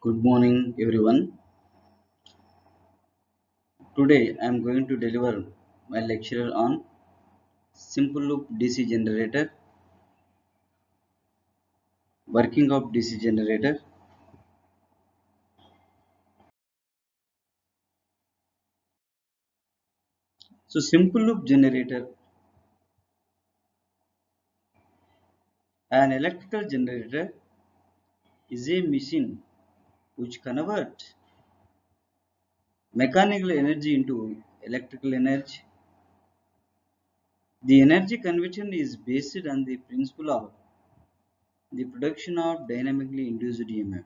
Good morning, everyone. Today I am going to deliver my lecture on simple loop DC generator, working of DC generator. So, simple loop generator, an electrical generator, is a machine which converts mechanical energy into electrical energy. The energy conversion is based on the principle of the production of dynamically induced EMF.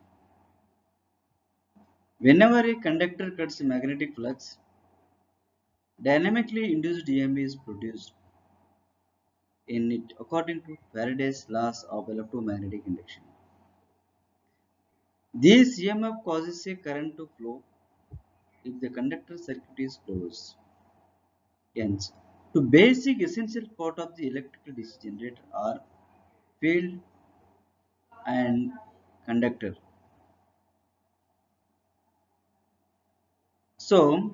Whenever a conductor cuts magnetic flux, dynamically induced EMF is produced in it according to Faraday's laws of electromagnetic induction. This EMF causes a current to flow if the conductor circuit is closed. Hence, two basic essential part of the electrical DC generator are field and conductor. So,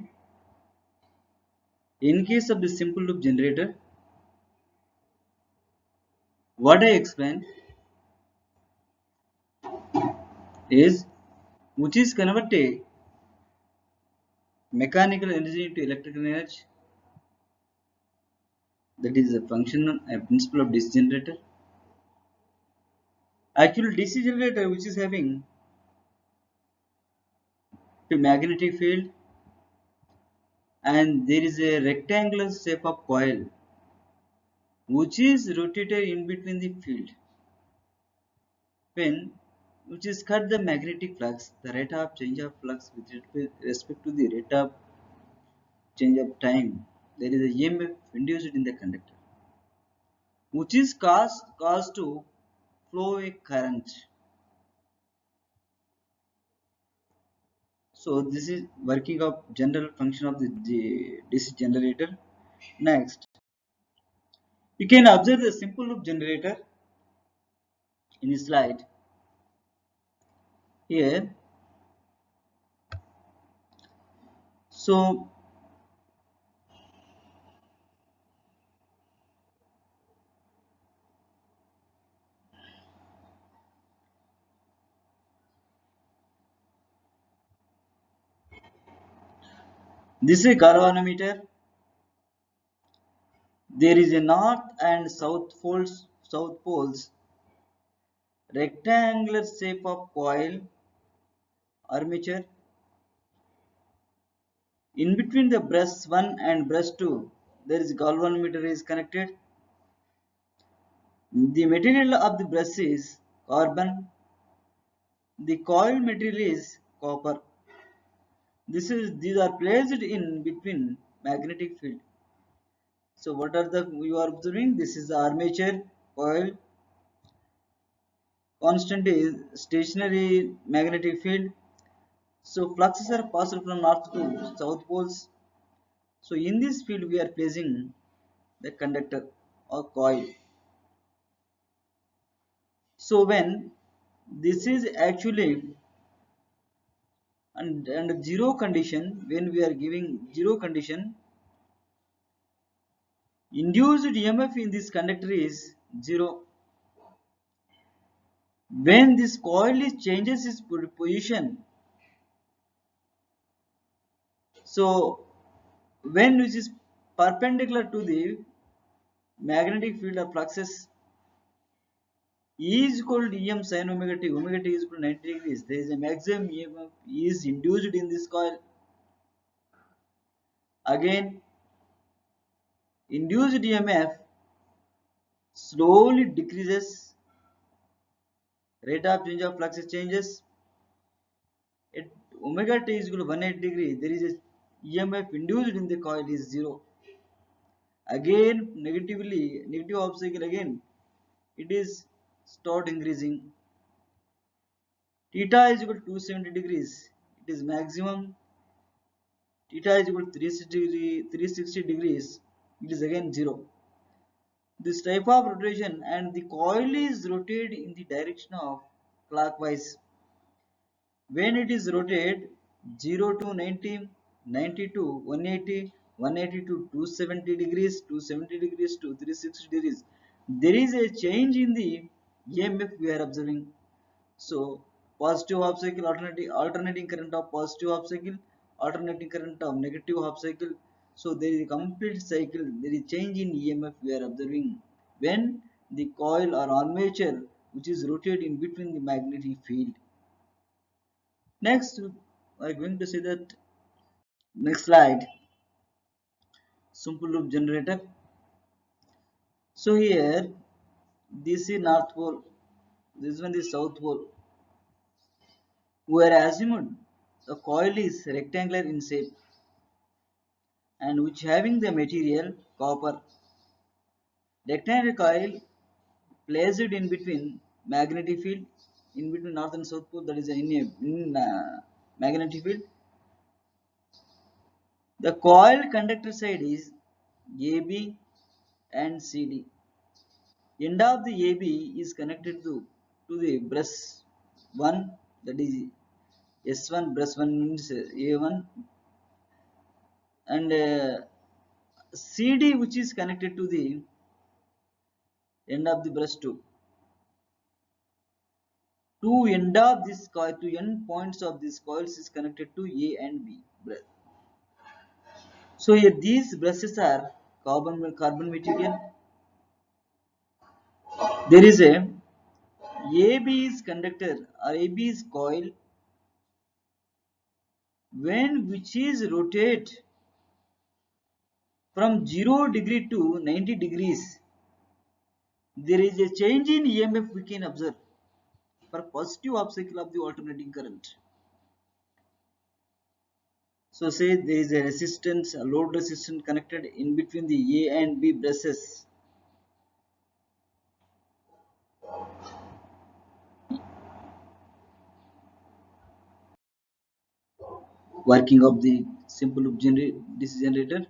in case of the simple loop generator, what I explained is which is converted mechanical energy into electrical energy. That is a function and principle of DC generator. Actual DC generator which is having a magnetic field and there is a rectangular shape of coil which is rotated in between the field. When which is cut the magnetic flux, the rate of change of flux with respect to the rate of change of time, there is a EMF induced in the conductor, which is caused to flow a current. So this is working of general function of the DC generator. Next, you can observe the simple loop generator in the slide here. So this is a galvanometer. There is a north and south poles, rectangular shape of coil, armature. In between the brush 1 and brush 2, there is galvanometer is connected. The material of the brush is carbon. The coil material is copper. These are placed in between magnetic field. So what are the you are observing? This is the armature coil. Constant is stationary magnetic field. So fluxes are passed from north to south poles. So in this field we are placing the conductor or coil. So when this is actually and zero condition, when we are giving zero condition, induced EMF in this conductor is zero. When this coil is changes its position, so when which is perpendicular to the magnetic field of fluxes E is equal to Em sin omega t is equal to 90 degrees. There is a maximum EMF is induced in this coil. Again, induced EMF slowly decreases, rate of change of fluxes changes. At omega t is equal to 180 degrees, there is a EMF induced in the coil is zero. Again, negative obstacle again, it is start increasing. Theta is equal to 270 degrees. It is maximum. Theta is equal to 360 degrees. It is again zero. This type of rotation and the coil is rotated in the direction of clockwise. When it is rotated 0 to 90, 90 to 180, 180 to 270 degrees, 270 degrees to 360 degrees, there is a change in the EMF we are observing. So positive half cycle, alternating current of positive half cycle, alternating current of negative half cycle. So there is a complete cycle. There is change in EMF we are observing when the coil or armature which is rotated in between the magnetic field. Next, we are going to see that next slide, simple loop generator. So here, this is north pole, this one is south pole. We are assumed the coil is rectangular in shape and which having the material copper. Rectangular coil placed in between magnetic field, in between north and south pole, that is in magnetic field. The coil conductor side is AB and CD. End of the AB is connected to the brush 1, that is S1, brush 1 means A1, and CD which is connected to the end of the brush 2. Two end of this coil, two end points of these coils is connected to A and B brush. So here these brushes are carbon material. There is a AB is conductor or AB is coil when which is rotate from 0 degree to 90 degrees, there is a change in EMF we can observe for positive half cycle of the alternating current. So say there is a resistance, a load resistance connected in between the A and B brushes. Working of the simple loop DC generator.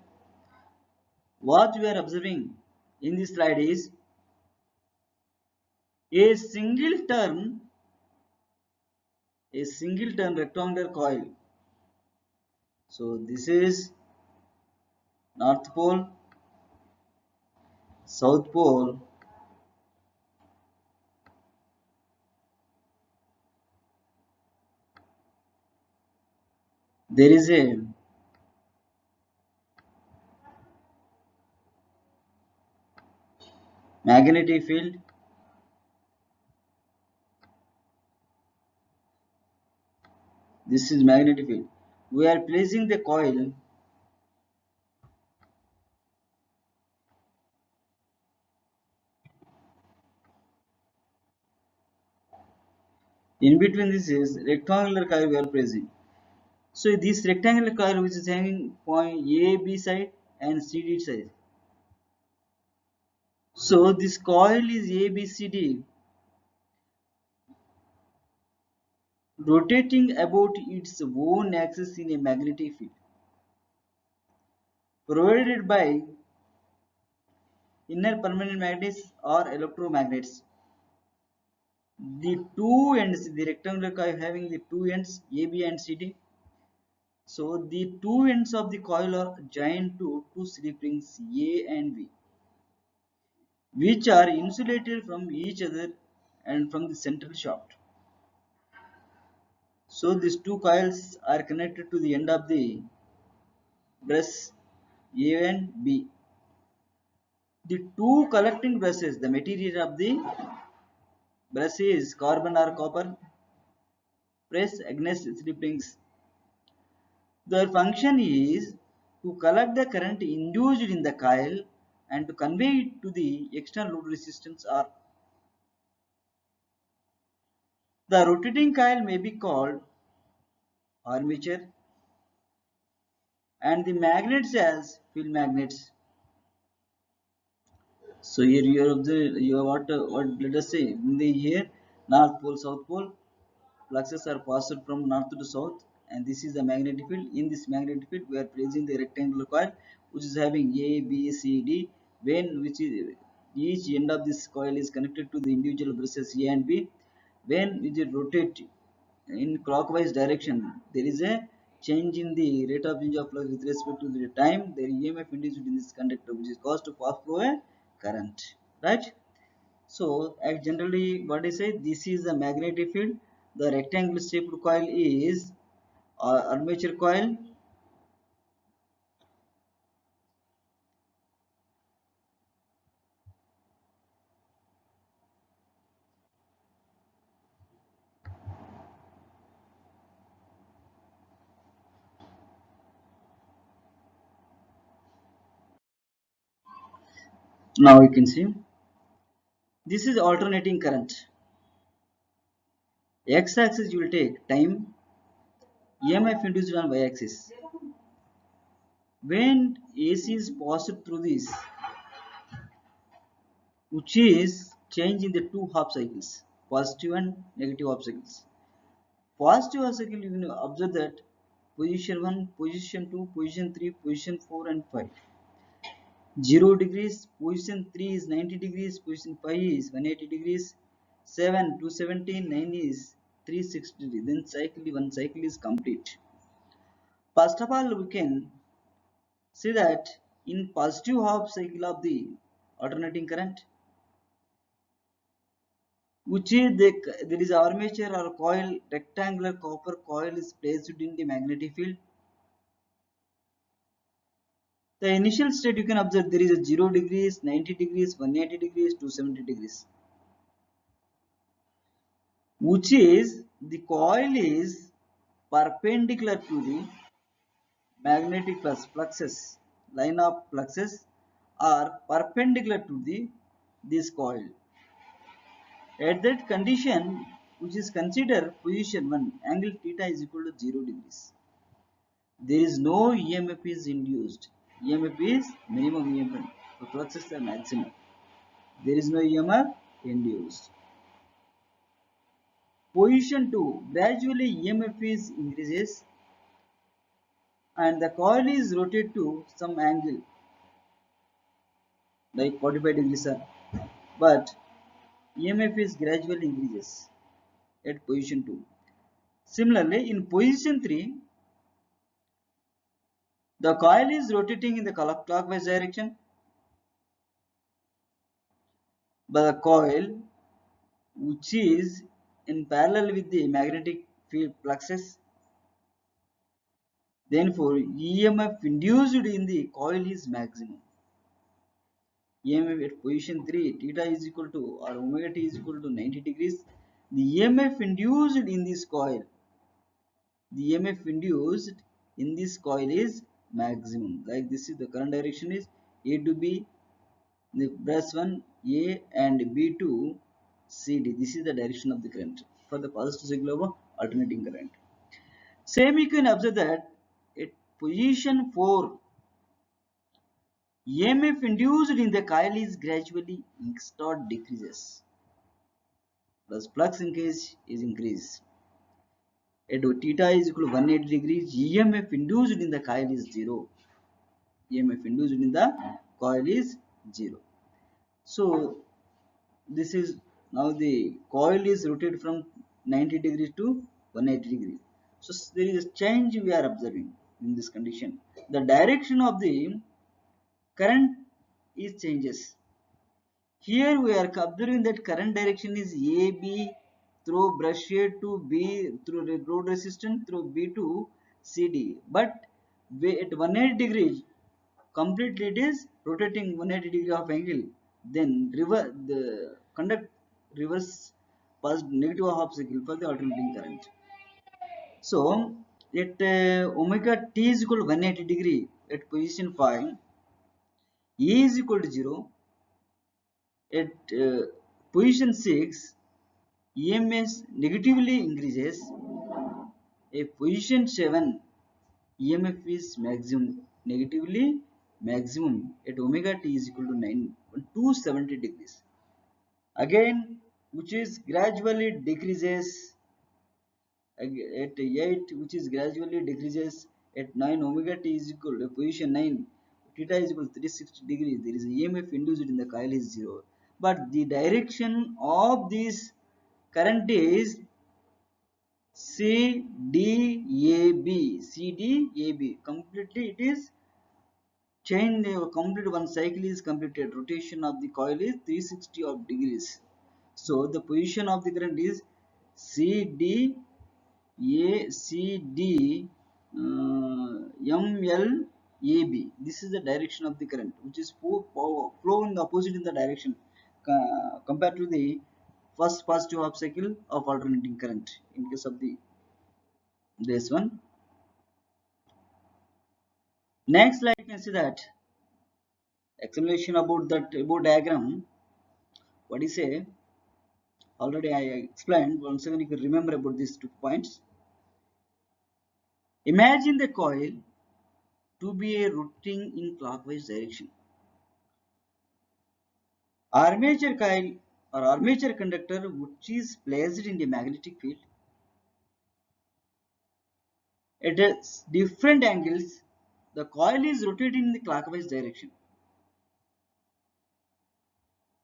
What we are observing in this slide is a single turn rectangular coil. So this is north pole, south pole, there is a magnetic field. This is magnetic field. We are placing the coil in between. This is rectangular coil we are placing. So this rectangular coil which is having point A, B side and CD side. So this coil is A, B, C, D rotating about its own axis in a magnetic field provided by inner permanent magnets or electromagnets. The two ends, the rectangular coil having the two ends AB and CD. So the two ends of the coil are joined to two slip rings A and B, which are insulated from each other and from the central shaft. So these two coils are connected to the end of the brush A and B. The two collecting brushes, the material of the brush is carbon or copper, press against slip rings. Their function is to collect the current induced in the coil and to convey it to the external load resistance R. The rotating coil may be called armature and the magnets as field magnets. So here you have what let us say in the here north pole south pole fluxes are passed from north to south, and this is the magnetic field. In this magnetic field we are placing the rectangular coil which is having A, B, C, D, when which is each end of this coil is connected to the individual brushes A and B. When it is rotate in clockwise direction, there is a change in the rate of change of flux with respect to the time. The EMF induced in this conductor, which is caused to pass through a current, right? So generally what I say, this is the magnetic field. The rectangle shaped coil is armature coil. Now you can see this is alternating current. X axis you will take time, EMF induced on Y axis. When AC is passed through this, which is change in the two half cycles, positive and negative half cycles. Positive half cycle, you will observe that position 1, position 2, position 3, position 4 and 5. 0 degrees, position 3 is 90 degrees, position 5 is 180 degrees, 7 to 17, 9 is 360 degrees. Then one cycle is complete. First of all, we can see that in positive half cycle of the alternating current, which is there is armature or coil, rectangular copper coil is placed in the magnetic field. The initial state you can observe there is a 0 degrees, 90 degrees, 180 degrees, 270 degrees, which is the coil is perpendicular to the magnetic fluxes, line of fluxes are perpendicular to the this coil. At that condition, which is considered position 1, angle theta is equal to 0 degrees. There is no EMF is induced. EMF is minimum EMF. The fluxes are maximum. There is no EMF induced. Position 2, gradually EMF is increases and the coil is rotated to some angle like 45 degrees, but EMF is gradually increases at position 2. Similarly, in position 3, the coil is rotating in the clockwise direction, but the coil which is in parallel with the magnetic field fluxes, therefore EMF induced in the coil is maximum. EMF at position 3, theta is equal to or omega t is equal to 90 degrees. The EMF induced in this coil, the EMF induced in this coil is maximum. Like this is the current direction is A to B, the brush 1 A and B to CD. This is the direction of the current for the positive signal of alternating current. Same you can observe that at position 4, EMF induced in the coil is gradually start decreases. Plus flux linkage is increased. At theta is equal to 180 degrees, EMF induced in the coil is 0. EMF induced in the coil is 0. So this is now the coil is rotated from 90 degrees to 180 degrees. So there is a change we are observing in this condition. The direction of the current is changes. Here we are observing that current direction is AB through brush A to B through the road resistance through B to CD. But at 180 degrees, completely it is rotating 180 degree of angle. Then the conduct reverse past negative half cycle for the alternating current. So at omega t is equal to 180 degree at position 5, E is equal to 0. At position 6, EMS negatively increases. At position 7, EMF is maximum, negatively maximum at omega t is equal to 270 degrees. Again, which is gradually decreases at 8, which is gradually decreases at 9, omega t is equal to position 9, theta is equal to 360 degrees. There is a EMF induced in the coil is 0. But the direction of this current is CDAB completely it is chain complete one cycle is completed. Rotation of the coil is 360 of degrees. So the position of the current is CD A C D MLAB. This is the direction of the current, which is flow in the opposite in the direction compared to the first positive half cycle of alternating current. In case of the this one, next slide you can see that explanation about that about diagram. What do you say? Already I explained. Once again, you can remember about these 2 points. Imagine the coil to be a rotating in clockwise direction. Armature coil or armature conductor which is placed in the magnetic field at different angles. The coil is rotating in the clockwise direction.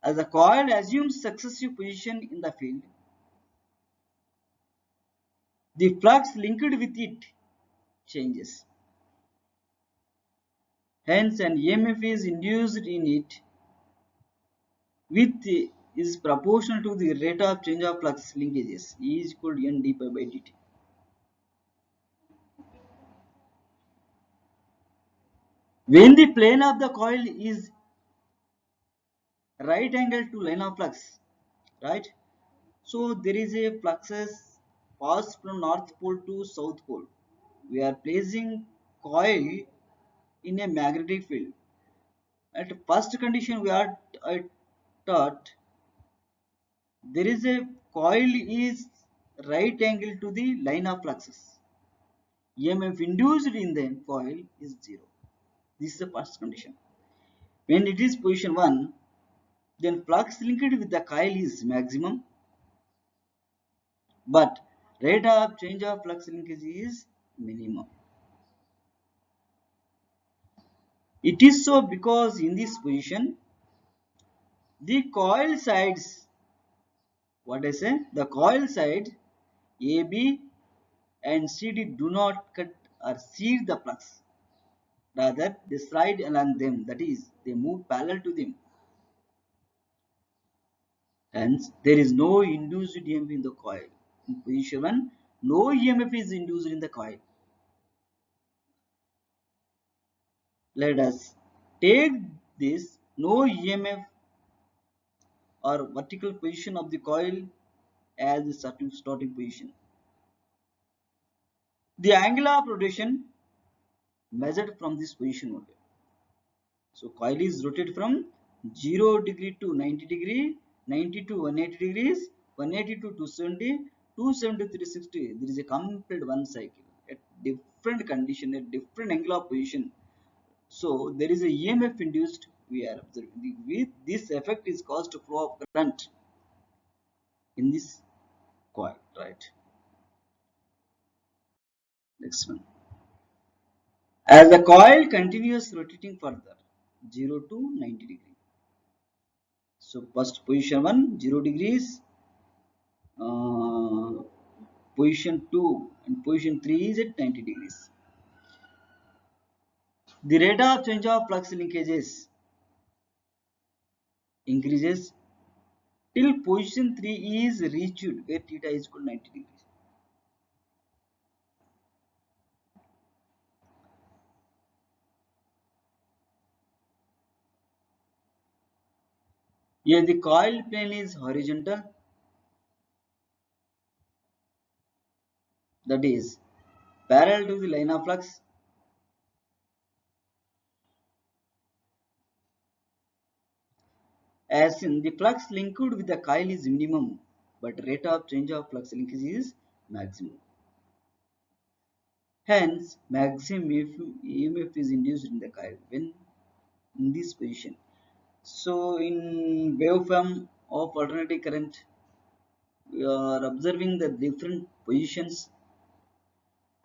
As the coil assumes successive position in the field, the flux linked with it changes. Hence, an EMF is induced in it with is proportional to the rate of change of flux linkages. E is equal to N d pi by dt. When the plane of the coil is right angle to line of flux, right? So there is a fluxes pass from north pole to south pole. We are placing coil in a magnetic field. At first condition we are I taught there is a coil is right angle to the line of fluxes. EMF induced in the coil is 0. This is the first condition. When it is position 1, then flux linked with the coil is maximum, but rate of change of flux linkage is minimum. It is so because in this position, the coil sides, what I say, the coil side AB and CD do not cut or seed the flux. Rather, they slide along them, that is, they move parallel to them. Hence, there is no induced EMF in the coil. In position 1, no EMF is induced in the coil. Let us take this no EMF or vertical position of the coil as the starting position. The angle of rotation measured from this position only. So coil is rotated from 0 degree to 90 degree, 90 to 180 degrees, 180 to 270, 270 to 360. There is a complete one cycle at different condition, at different angle of position. So there is a EMF induced we are observing. With this effect is caused flow of current in this coil, right? Next one. As the coil continues rotating further, 0 to 90 degree. So first position 1, 0 degrees. Uh, Position 2 and position 3 is at 90 degrees. The rate of change of flux linkages increases till position 3 is reached where theta is equal to 90 degrees. Here the coil plane is horizontal, that is parallel to the line of flux. As in the flux linked with the coil is minimum, but rate of change of flux linkage is maximum. Hence, maximum EMF is induced in the coil when in this position. So, in waveform of alternating current, we are observing the different positions.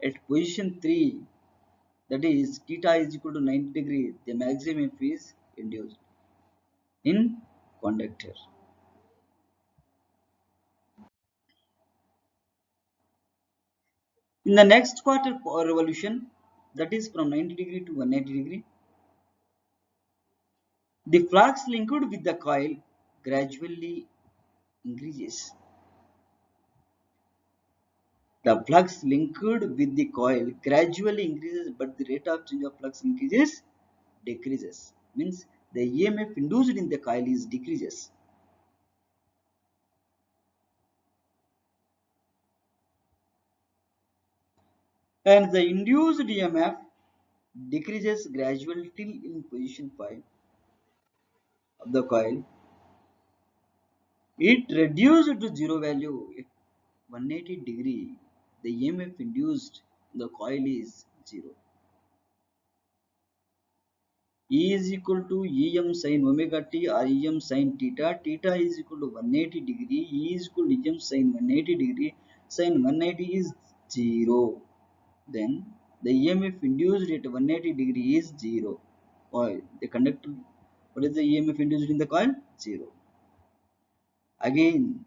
At position 3, that is theta is equal to 90 degree, the maximum EMF is induced in conductor. In the next quarter revolution, that is from 90 degree to 180 degree, the flux linked with the coil gradually increases. The flux linked with the coil gradually increases, but the rate of change of flux increases decreases. Means the EMF induced in the coil is decreases. And the induced EMF decreases gradually till in position 5 of the coil. It reduced to zero value at 180 degree. The EMF induced in the coil is zero. E is equal to Em sin omega t or Em sin theta. Theta is equal to 180 degree. E is equal to Em sin 180 degree. Sin 180 is 0. Then the EMF induced at 180 degree is 0. Coil. The conductor. What is the EMF induced in the coil? 0. Again,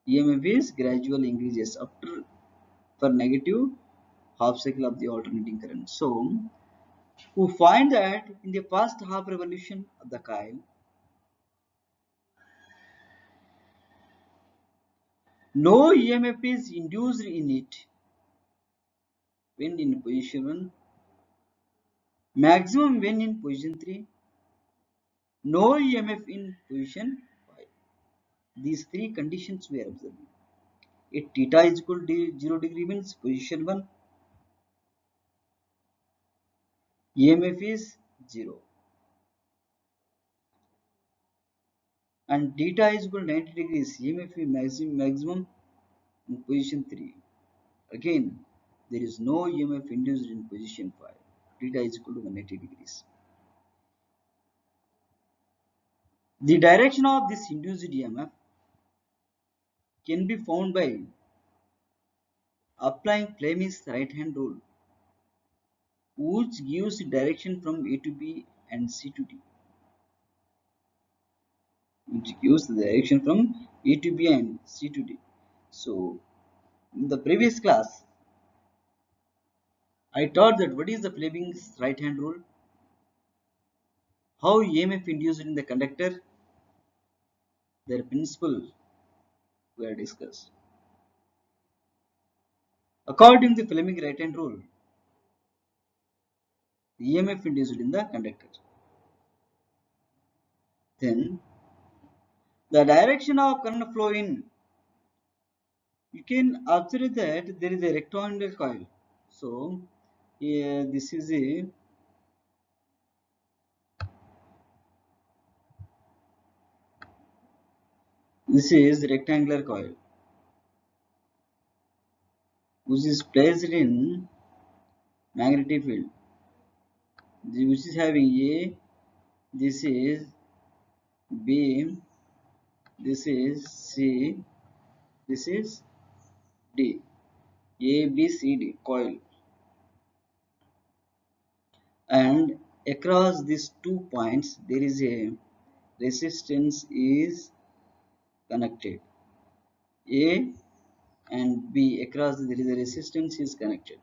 EMF is gradually increases after for negative half cycle of the alternating current. So, we find that in the first half revolution of the coil, no EMF is induced in it when in position 1, maximum when in position 3, no EMF in position 5. These three conditions we are observing. If theta is equal to 0 degree means position 1, EMF is 0. And theta is equal to 90 degrees, EMF is maximum in position 3. Again, there is no EMF induced in position 5. Theta is equal to 180 degrees. The direction of this induced EMF can be found by applying Fleming's right hand rule, which gives direction from A to B and C to D. Which gives the direction from A to B and C to D. So, in the previous class, I taught that what is the Fleming's right hand rule, how EMF induced in the conductor, their principle were discussed. According to the Fleming right hand rule, the EMF induced in the conductor. Then the direction of current flow in, you can observe that there is a rectangular coil. So here this is rectangular coil which is placed in magnetic field, which is having A, this is B, this is C, this is D. A, B, C, D coil, and across these 2 points there is a resistance is connected. A and B, across there is a resistance is connected.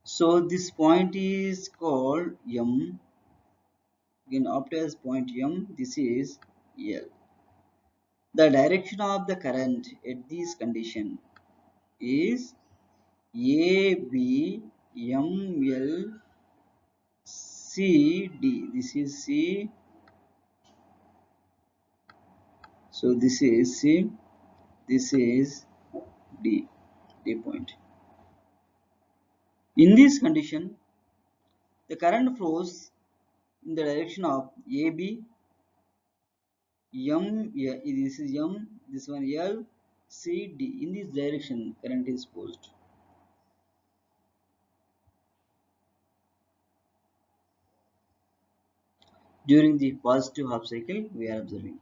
So this point is called M. Again, after as point M, this is L. The direction of the current at this condition is A, B, M, L, C, D. This is C. So this is C. This is D. D point. In this condition, the current flows in the direction of AB, M, yeah, this is M, this one L, C, D. In this direction, current is posed. During the positive half cycle, we are observing.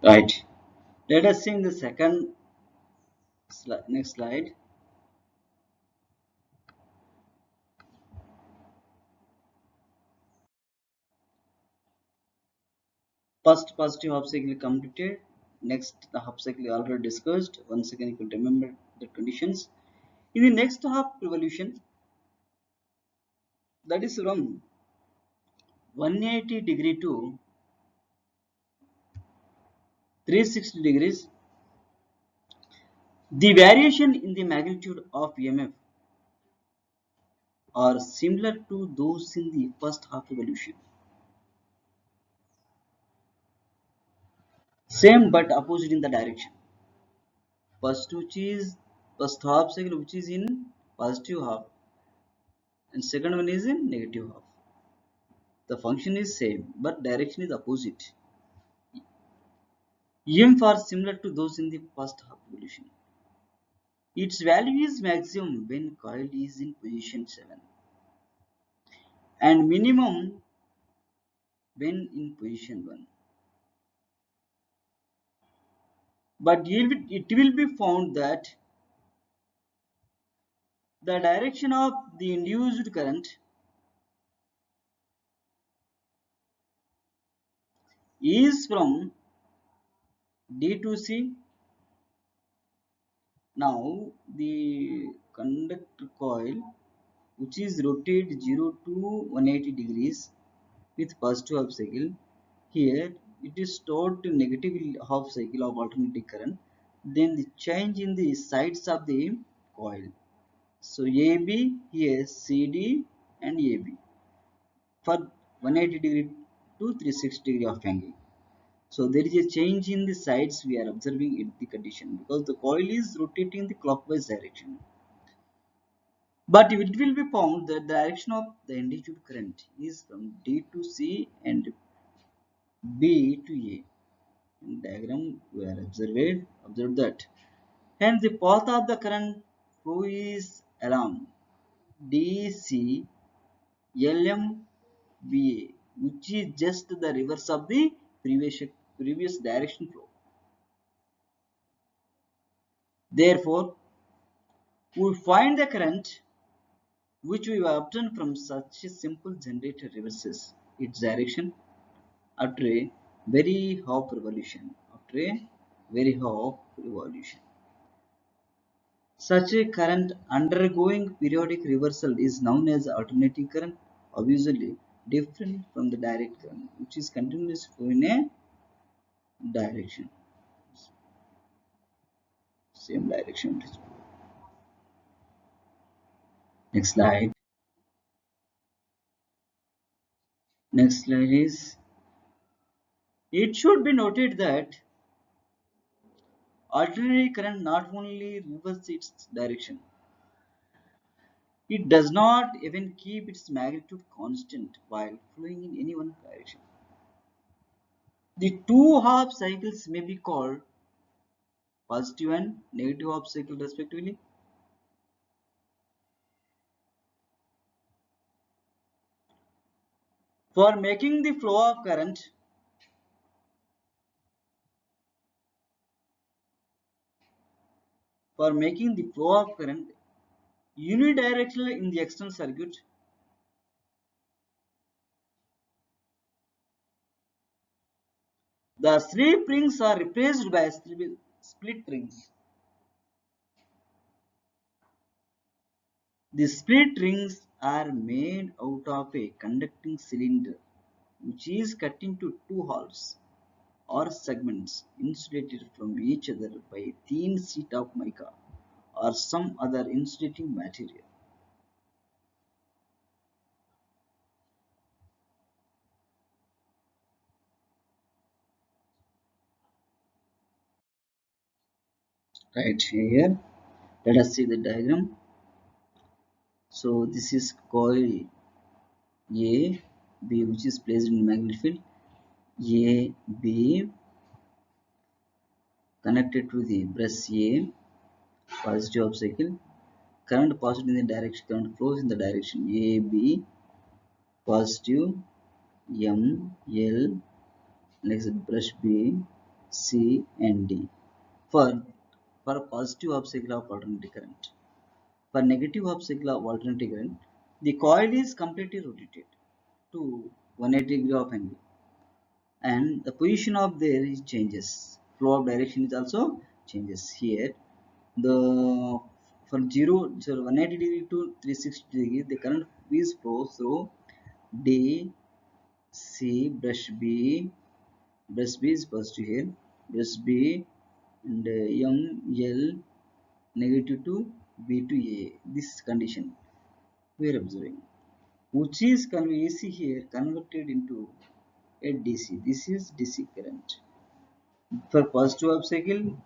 Right. Let us see in the second next slide. First positive half cycle completed. Next the half cycle already discussed. Once again you could remember the conditions. In the next half revolution, that is from 180 degree to 360 degrees, the variation in the magnitude of EMF are similar to those in the first half revolution. Same but opposite in the direction. First which is first half cycle which is in positive half, and second one is in negative half. The function is same but direction is opposite. EMF are similar to those in the first half revolution. Its value is maximum when coil is in position 7 and minimum when in position 1. But it will be found that the direction of the induced current is from D to C. Now the conductor coil which is rotated 0 to 180 degrees with positive half cycle, here it is stored to negative half cycle of alternating current, then the change in the sides of the coil. So AB, here CD and AB for 180 degree to 360 degree of angle. So there is a change in the sides we are observing in the condition because the coil is rotating in the clockwise direction. But it will be found that the direction of the induced current is from D to C and B to A. In diagram we are observe that. Hence the path of the current flow is along DC LMBA, which is just the reverse of the previous direction flow. Therefore, we find the current which we obtain from such a simple generator reverses its direction after a very half revolution. After a very half revolution. Such a current undergoing periodic reversal is known as alternating current, obviously different from the direct current, which is continuous flow in a direction, same direction. Next slide. Next slide is, it should be noted that alternating current not only reverses its direction, it does not even keep its magnitude constant while flowing in any one direction. The two half cycles may be called positive and negative half cycle respectively. For making the flow of current, unidirectional in the external circuit, the slip rings are replaced by split rings. The split rings are made out of a conducting cylinder which is cut into two halves or segments insulated from each other by a thin sheet of mica or some other insulating material. Right here, let us see the diagram. So this is coil A, B, which is placed in magnetic field. A, B connected to the brush A, positive half cycle. Current positive in the direction, current flows in the direction A, B, positive, M, L, next brush B, C and D. For for positive half cycle of alternating current. For negative half cycle of alternating current, the coil is completely rotated to 180 degree of angle, and the position of there is changes. Flow of direction is also changes here. The for 0 so 180 degree to 360 degree, the current is flow through D, C, brush B is positive here, brush B, and M, L, negative to B to A. This condition we are observing, which is AC here converted into a DC. This is DC current. For positive half cycle,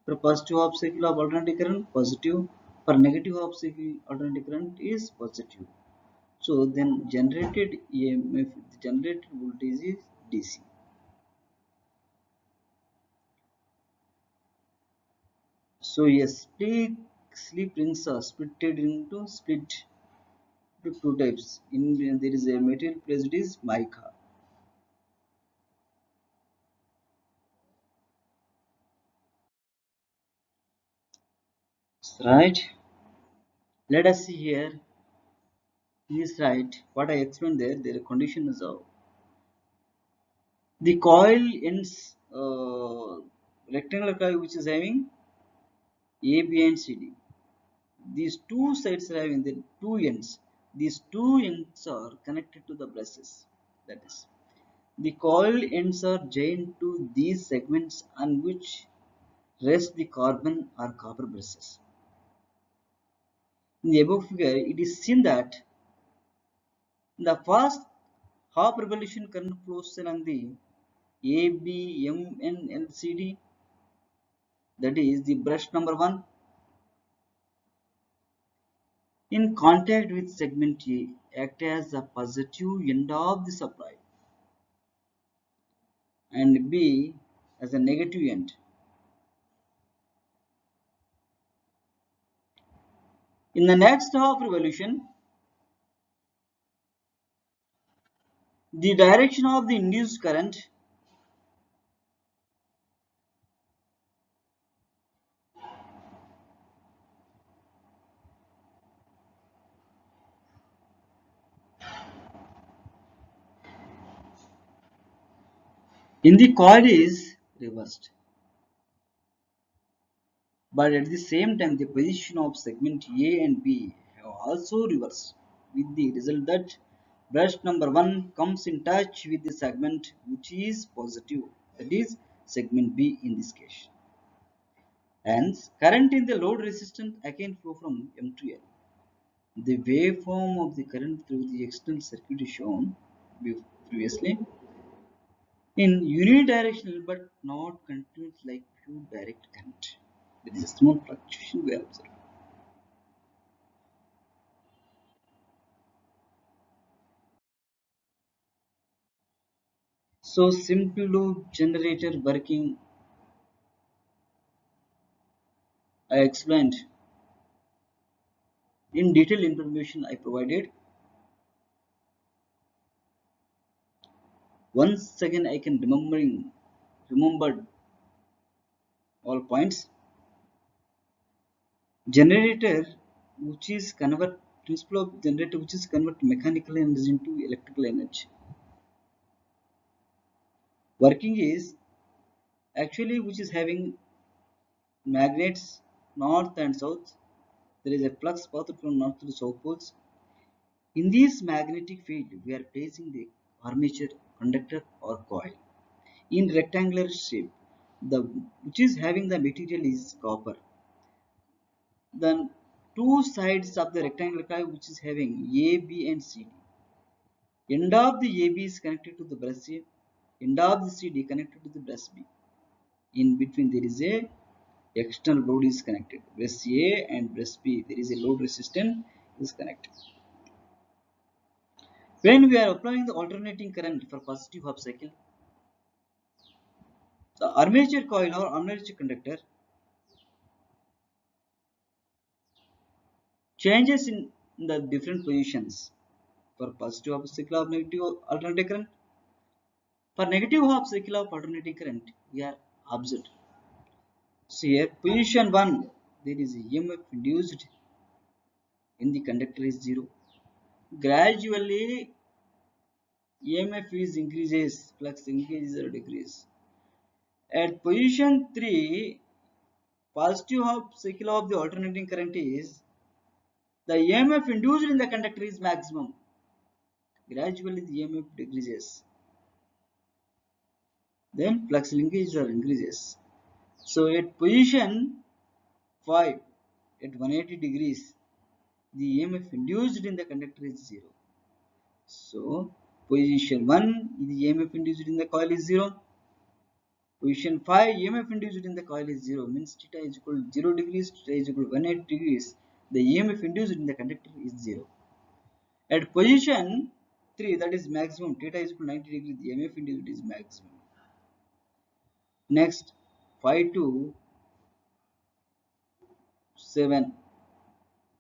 for positive half cycle of alternating current, positive. For negative half cycle, alternating current is positive. So then generated EMF, the generated voltage is DC. So yes, slip rings are split to two types. In there is a material placed is mica. Right. Let us see here. Is right. What I explained there, the condition is the coil ends rectangular coil which is having A, B and CD. These two sides are having the two ends. These two ends are connected to the brushes. That is, the coil ends are joined to these segments on which rest the carbon or copper brushes. In the above figure, it is seen that in the first half revolution current flows along the A, B, M, N, L, C, D. That is the brush number 1 in contact with segment A act as the positive end of the supply and B as a negative end. In the next half revolution, the direction of the induced current in the coil is reversed. But at the same time, the position of segment A and B have also reversed, with the result that brush number 1 comes in touch with the segment which is positive, that is segment B in this case. Hence, current in the load resistance again flow from M to L. The waveform of the current through the external circuit is shown previously in unidirectional but not continuous like pure direct current. There is a small fluctuation we observe. So simple loop generator working I explained in detail information I provided. Once again I can remember all points. Generator which is convert principle of generator which is convert mechanical energy into electrical energy. Working is actually which is having magnets north and south. There is a flux path from north to the south poles. In this magnetic field, we are placing the armature, conductor or coil in rectangular shape. The which is having the material is copper. Then two sides of the rectangular coil which is having A, B and C. End of the AB is connected to the brush A. End of the CD connected to the brush B. In between there is a external load is connected. Brush A and brush B there is a load resistance is connected. When we are applying the alternating current for positive half cycle, the armature coil or armature conductor changes in the different positions for positive half cycle or negative alternating current. For negative half cycle of alternating current, we are observed. So here, position 1, there is EMF induced in the conductor is 0. Gradually, EMF is increases, flux increases or decreases. At position 3, positive half cycle of the alternating current is the EMF induced in the conductor is maximum. Gradually, the EMF decreases. Then flux linkage or increases. So at position 5, at 180 degrees, the EMF induced in the conductor is 0. So position 1, the EMF induced in the coil is 0. Position 5, EMF induced in the coil is 0, means theta is equal to 0 degrees, theta is equal to 180 degrees. The EMF induced in the conductor is 0. At position 3, that is maximum, theta is equal to 90 degrees, the EMF induced is maximum. Next, 5 to 7,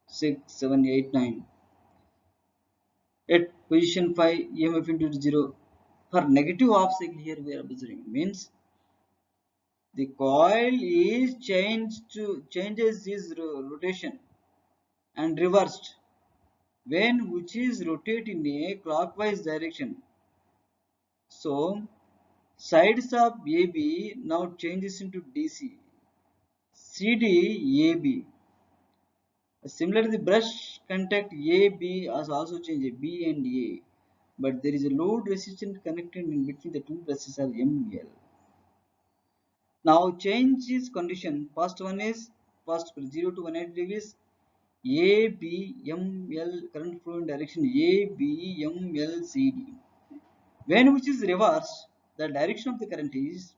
6, 7, 8, 9. At position 5, EMF induced 0. For negative half cycle here we are observing, means the coil is changes its rotation and reversed when which is rotate in a clockwise direction. So sides of AB now changes into DC. CD AB. Similarly, the brush contact AB has also changed B and A, but there is a load resistance connected in between the two brushes are ML. Now change is condition. First one is first 0 to 180 degrees. A B M L current flow in direction A B M L C D. When which is reversed, the direction of the current is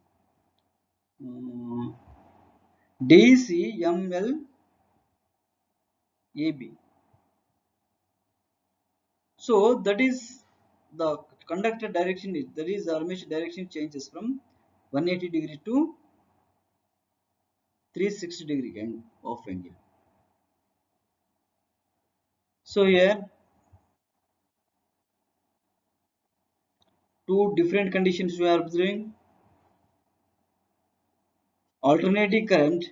D C M L A B. So that is the conductor direction. That is the armature direction changes from 180 degree to 360 degree of angle. So here two different conditions we are observing. Alternating current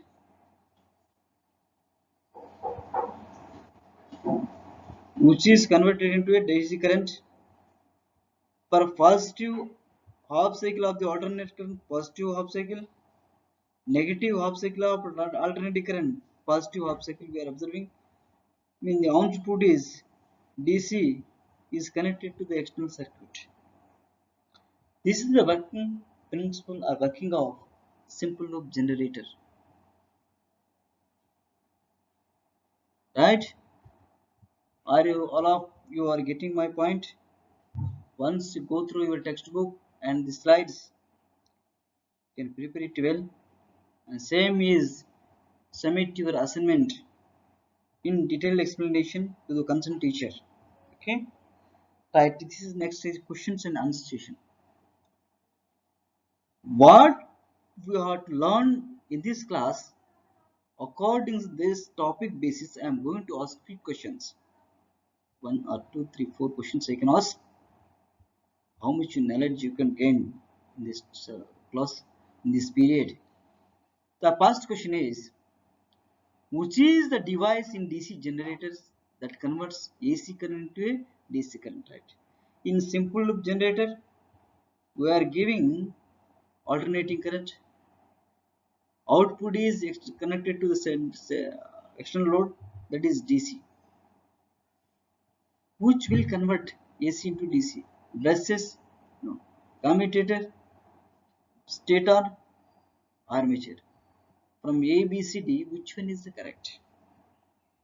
which is converted into a DC current for positive half cycle of the alternate current, positive half cycle, negative half cycle of alternating current, positive half cycle we are observing. I mean the output is DC is connected to the external circuit. This is the working principle or working of simple loop generator. Right? Are you all of you are getting my point? Once you go through your textbook and the slides, you can prepare it well. And same is submit your assignment in detailed explanation to the concerned teacher. Okay? Right. This is next is questions and answer session. What we have to learn in this class, according to this topic basis, I am going to ask 3 questions. 1 or 2, 3, 4 questions I can ask. How much knowledge you can gain in this class, in this period. The first question is, which is the device in DC generators that converts AC current to a DC current, right? In simple loop generator, we are giving alternating current. Output is connected to the external load, that is DC, which will convert AC into DC. Brushes, no. Commutator, stator, armature. From A, B, C, D, which one is the correct?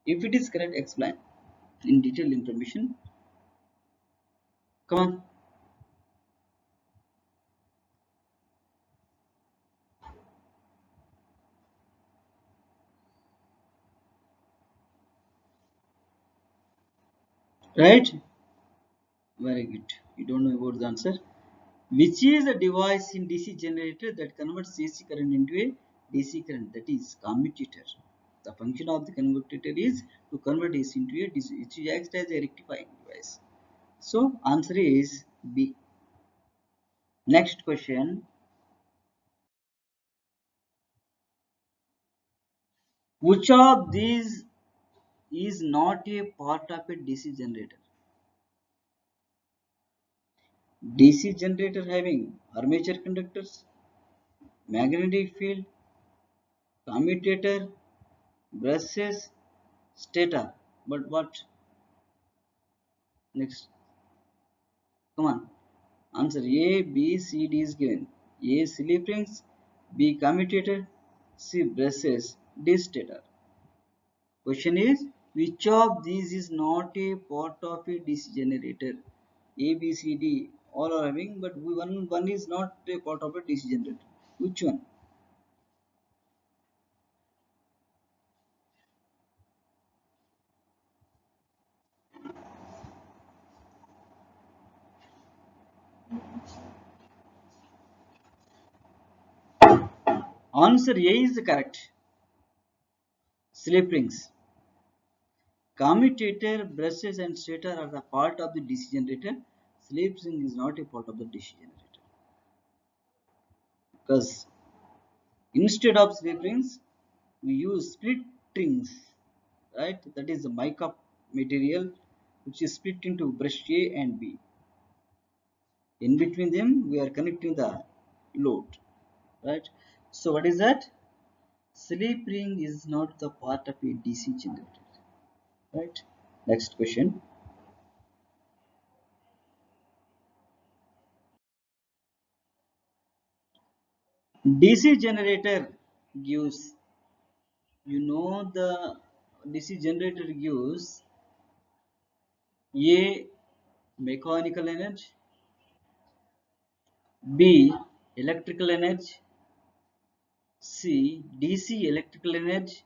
If it is correct, explain in detailed information. Come on. Right? Very good. You don't know about the answer. Which is a device in DC generator that converts AC current into a DC current? That is commutator. The function of the commutator is to convert AC into a DC. It acts as a rectifying device. So answer is B. Next question. Which of these is not a part of a DC generator? DC generator having armature conductors, magnetic field, commutator, brushes, stator. But what? Next. Come on. Answer A, B, C, D is given. A. Slip rings, B. Commutator, C. Brushes, D. Stator. Question is, which of these is not a part of a DC generator? A, B, C, D all are having, but one is not a part of a DC generator. Which one? Answer A is correct. Slip rings. Commutator, brushes and stator are the part of the DC generator. Slip ring is not a part of the DC generator. Because instead of slip rings, we use split rings, right? That is the mica material which is split into brush A and B. In between them, we are connecting the load, right? So what is that? Slip ring is not the part of a DC generator, right? Next question. DC generator gives, the DC generator gives A. Mechanical energy, B. Electrical energy, C. DC electrical energy,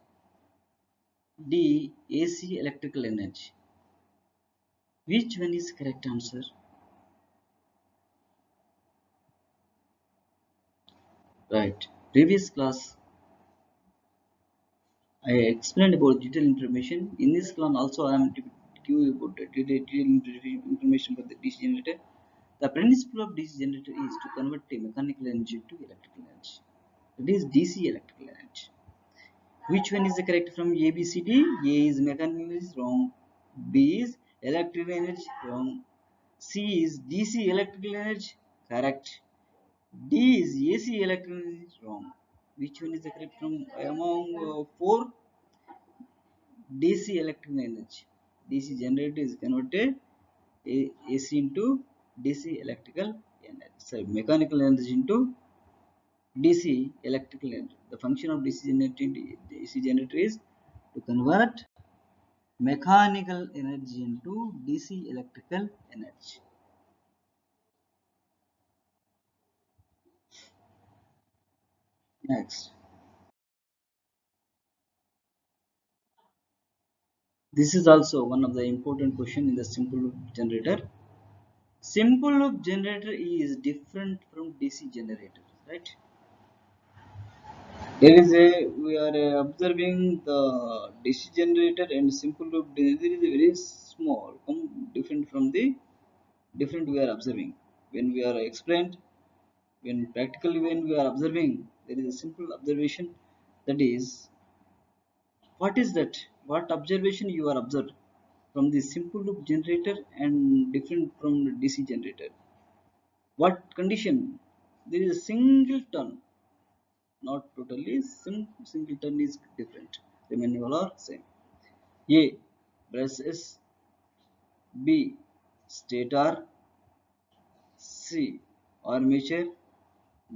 D. AC electrical energy. Which one is correct answer? Right. Previous class I explained about detailed information. In this class also I am to give you about the detailed information about the DC generator. The principle of DC generator is to convert a mechanical energy to electrical energy. That is DC electrical energy. Which one is the correct from A, B, C, D? A is mechanical energy, wrong. B is electrical energy, wrong. C is DC electrical energy, correct. D is AC electrical energy, wrong. Which one is the correct from among four? DC electrical energy. DC generator is converted AC into DC electrical energy. So mechanical energy into DC electrical energy. The function of DC generator is to convert mechanical energy into DC electrical energy. Next, this is also one of the important question in the simple loop generator. Simple loop generator is different from DC generator, right? There is a we are observing the DC generator and simple loop generator is very small, different from the different we are observing. When we are explained, when practically when we are observing, there is a simple observation, that is, what is that? What observation you are observed from the simple loop generator and different from the DC generator? What condition? There is a singleton, not totally singleton is different. Remaining all are same. A. Brushes, B. Stator, C. Armature,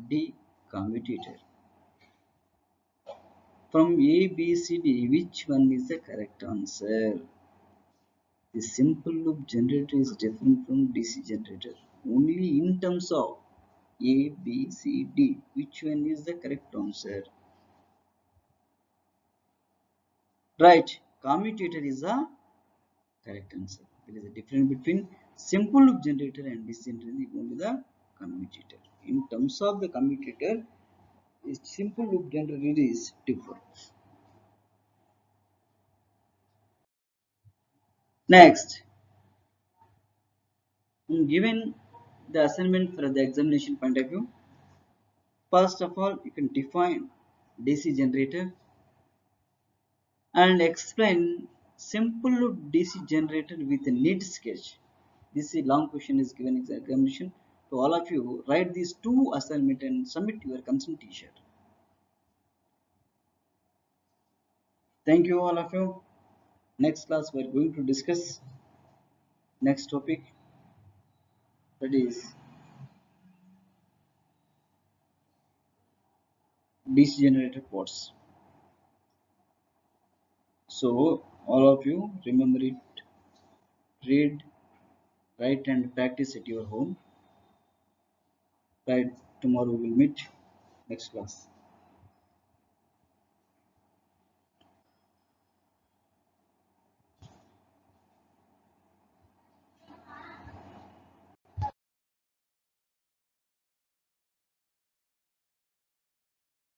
D. Commutator. From A, B, C, D, which one is the correct answer? The simple loop generator is different from DC generator only in terms of A, B, C, D. Which one is the correct answer? Right, commutator is the correct answer. There is a difference between simple loop generator and DC generator, only the commutator. In terms of the commutator, simple loop generator is different. Next, given the assignment for the examination point of view. First of all, you can define DC generator and explain simple DC generator with a neat sketch. This is a long question is given examination to all of you. Write these two assignment and submit to your concerned teacher. Thank you all of you. Next class we are going to discuss next topic, that is DC generator ports. So all of you remember it, read, write and practice at your home. Right, tomorrow we will meet next class.